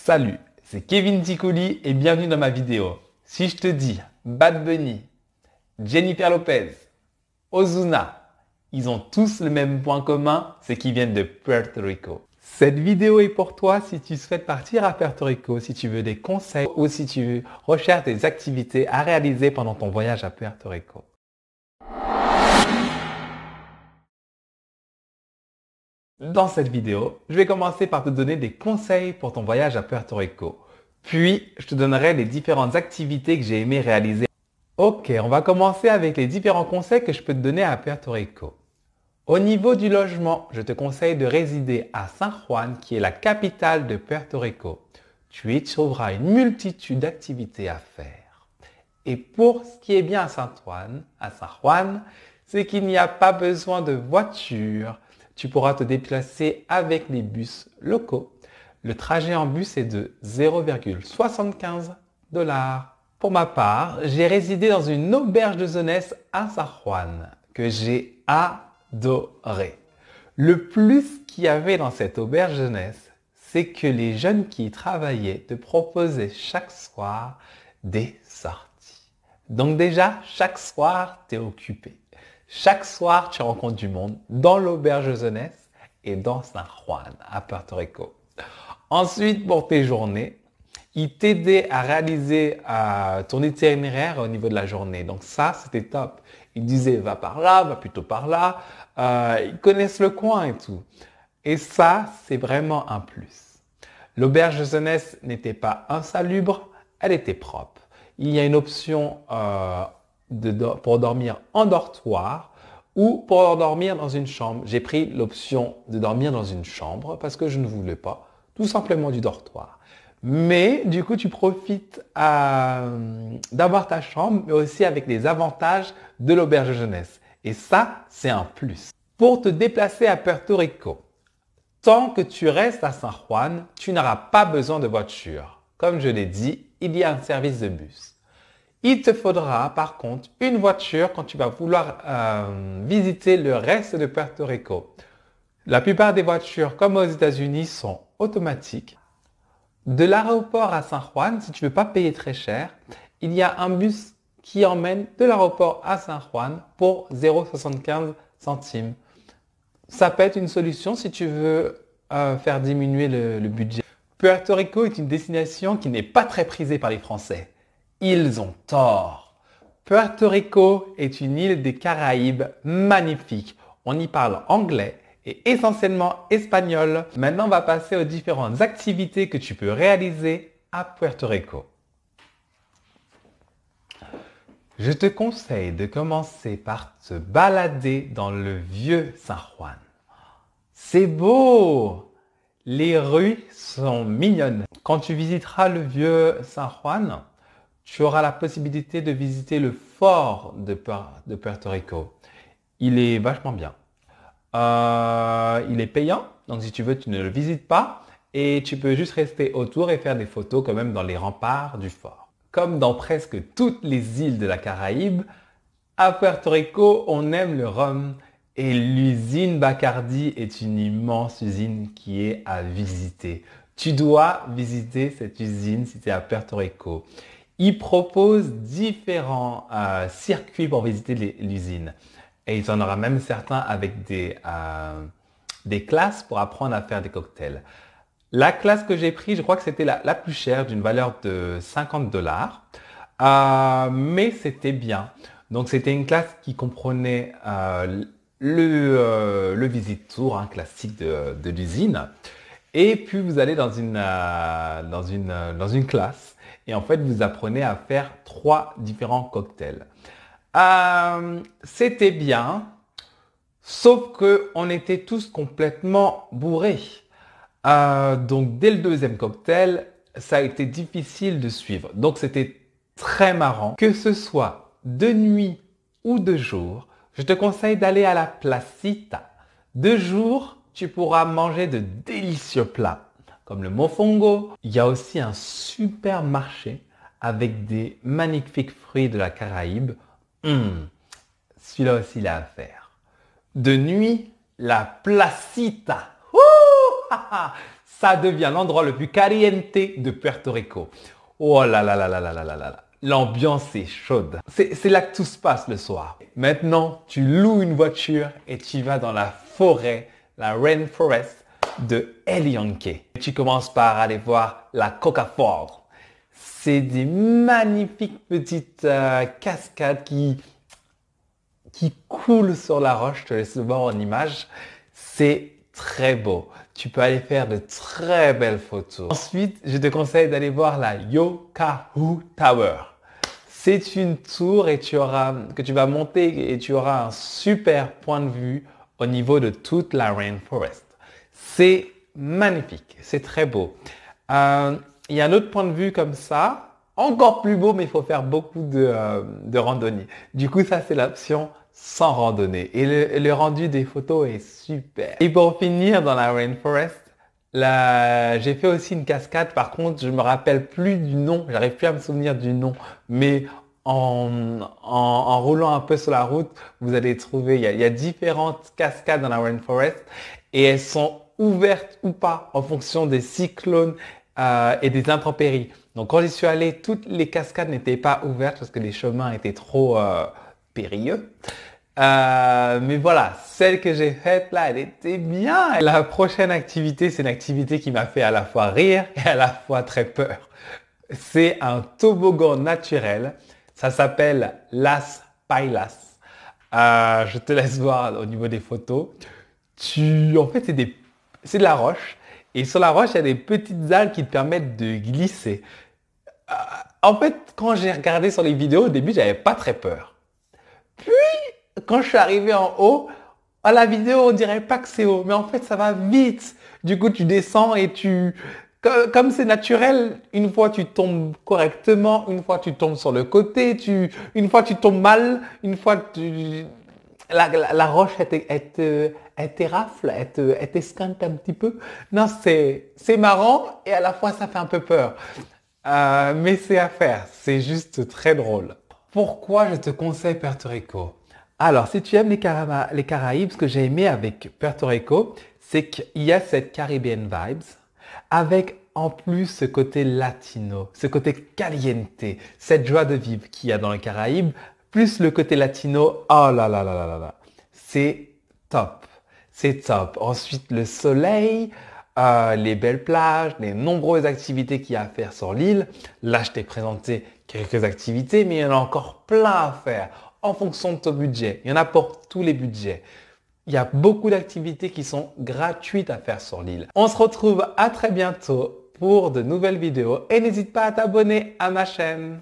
Salut, c'est Kevin Ticouli et bienvenue dans ma vidéo. Si je te dis Bad Bunny, Jennifer Lopez, Ozuna, ils ont tous le même point commun, c'est qu'ils viennent de Puerto Rico. Cette vidéo est pour toi si tu souhaites partir à Puerto Rico, si tu veux des conseils ou si tu recherches des activités à réaliser pendant ton voyage à Puerto Rico. Dans cette vidéo, je vais commencer par te donner des conseils pour ton voyage à Puerto Rico. Puis, je te donnerai les différentes activités que j'ai aimé réaliser. Ok, on va commencer avec les différents conseils que je peux te donner à Puerto Rico. Au niveau du logement, je te conseille de résider à San Juan, qui est la capitale de Puerto Rico. Tu y trouveras une multitude d'activités à faire. Et pour ce qui est bien à San Juan, c'est qu'il n'y a pas besoin de voiture. Tu pourras te déplacer avec les bus locaux. Le trajet en bus est de 0,75 $. Pour ma part, j'ai résidé dans une auberge de jeunesse à San Juan que j'ai adoré. Le plus qu'il y avait dans cette auberge jeunesse, c'est que les jeunes qui y travaillaient te proposaient chaque soir des sorties. Donc déjà, chaque soir, tu es occupé. Chaque soir, tu rencontres du monde dans l'auberge de jeunesse et dans San Juan, à Puerto Rico. Ensuite, pour tes journées, ils t'aidaient à réaliser ton itinéraire au niveau de la journée. Donc ça, c'était top. Ils disaient, va par là, va plutôt par là. Ils connaissent le coin et tout. Et ça, c'est vraiment un plus. L'auberge de jeunesse n'était pas insalubre, elle était propre. Il y a une option pour dormir en dortoir ou pour dormir dans une chambre. J'ai pris l'option de dormir dans une chambre parce que je ne voulais pas tout simplement du dortoir. Mais du coup, tu profites d'avoir ta chambre, mais aussi avec les avantages de l'auberge de jeunesse. Et ça, c'est un plus. Pour te déplacer à Puerto Rico, tant que tu restes à San Juan, tu n'auras pas besoin de voiture. Comme je l'ai dit, il y a un service de bus. Il te faudra par contre une voiture quand tu vas vouloir visiter le reste de Puerto Rico. La plupart des voitures, comme aux États-Unis, sont automatiques. De l'aéroport à San Juan, si tu ne veux pas payer très cher, il y a un bus qui emmène de l'aéroport à San Juan pour 0,75 centimes. Ça peut être une solution si tu veux faire diminuer le budget. Puerto Rico est une destination qui n'est pas très prisée par les Français. Ils ont tort. Puerto Rico est une île des Caraïbes magnifique. On y parle anglais et essentiellement espagnol. Maintenant, on va passer aux différentes activités que tu peux réaliser à Puerto Rico. Je te conseille de commencer par te balader dans le vieux San Juan. C'est beau! Les rues sont mignonnes. Quand tu visiteras le vieux San Juan, tu auras la possibilité de visiter le fort de Puerto Rico. Il est vachement bien. Il est payant, donc si tu veux, tu ne le visites pas et tu peux juste rester autour et faire des photos quand même dans les remparts du fort. Comme dans presque toutes les îles de la Caraïbe, à Puerto Rico, on aime le rhum et l'usine Bacardi est une immense usine qui est à visiter. Tu dois visiter cette usine si tu es à Puerto Rico. Ils proposent différents circuits pour visiter l'usine. Et il y en aura même certains avec des classes pour apprendre à faire des cocktails. La classe que j'ai prise, je crois que c'était la plus chère, d'une valeur de 50 $. Mais c'était bien. Donc c'était une classe qui comprenait le visit tour classique de l'usine. Et puis vous allez dans une classe et en fait vous apprenez à faire 3 différents cocktails. C'était bien, sauf qu'on était tous complètement bourrés. Donc dès le 2e cocktail, ça a été difficile de suivre. Donc c'était très marrant. Que ce soit de nuit ou de jour, je te conseille d'aller à la Placita. De jour, tu pourras manger de délicieux plats comme le mofongo. Il y a aussi un supermarché avec des magnifiques fruits de la Caraïbe. Celui-là aussi, il a à faire. De nuit, la Placita. ça devient l'endroit le plus caliente de Puerto Rico. Oh là là là là là là là là. L'ambiance est chaude. C'est là que tout se passe le soir. Maintenant, tu loues une voiture et tu vas dans la forêt, la Rainforest de El Yunque. Tu commences par aller voir la Coca Falls. C'est des magnifiques petites cascades qui coulent sur la roche. Je te laisse le voir en image. C'est très beau. Tu peux aller faire de très belles photos. Ensuite, je te conseille d'aller voir la Yokahu Tower. C'est une tour que tu vas monter et tu auras un super point de vue au niveau de toute la Rainforest. C'est magnifique, c'est très beau. Il y a un autre point de vue comme ça, encore plus beau, mais il faut faire beaucoup de randonnée. Du coup, ça, c'est l'option sans randonnée. Et le rendu des photos est super. Et pour finir, dans la Rainforest, j'ai fait aussi une cascade. Par contre, je me rappelle plus du nom. J'arrive plus à me souvenir du nom. Mais en roulant un peu sur la route, vous allez trouver, il y a différentes cascades dans la Rainforest. Et elles sont ouvertes ou pas en fonction des cyclones et des intempéries. Donc quand j'y suis allé, toutes les cascades n'étaient pas ouvertes parce que les chemins étaient trop périlleux. Mais voilà, celle que j'ai faite là, elle était bien. La prochaine activité, c'est une activité qui m'a fait à la fois rire et à la fois très peur. C'est un toboggan naturel. Ça s'appelle Las Pailas. Je te laisse voir au niveau des photos. En fait, c'est de la roche. Et sur la roche, il y a des petites algues qui te permettent de glisser. En fait, quand j'ai regardé sur les vidéos, au début, j'avais pas très peur. Puis, quand je suis arrivé en haut, à la vidéo, on dirait pas que c'est haut. Mais en fait, ça va vite. Du coup, tu descends et comme c'est naturel, une fois tu tombes correctement, une fois tu tombes sur le côté, une fois tu tombes mal, une fois la roche, elle t'érafle, elle t'esquinte un petit peu. Non, c'est marrant et à la fois ça fait un peu peur. Mais c'est à faire, c'est juste très drôle. Pourquoi je te conseille Puerto Rico? Alors, si tu aimes les Caraïbes, ce que j'ai aimé avec Puerto Rico, c'est qu'il y a cette Caribbean vibes avec en plus ce côté latino, ce côté caliente, cette joie de vivre qu'il y a dans les Caraïbes, plus le côté latino, oh là là là là là là, c'est top, c'est top. Ensuite, le soleil, les belles plages, les nombreuses activités qu'il y a à faire sur l'île. Là, je t'ai présenté quelques activités, mais il y en a encore plein à faire en fonction de ton budget. Il y en a pour tous les budgets. Il y a beaucoup d'activités qui sont gratuites à faire sur l'île. On se retrouve à très bientôt pour de nouvelles vidéos et n'hésite pas à t'abonner à ma chaîne.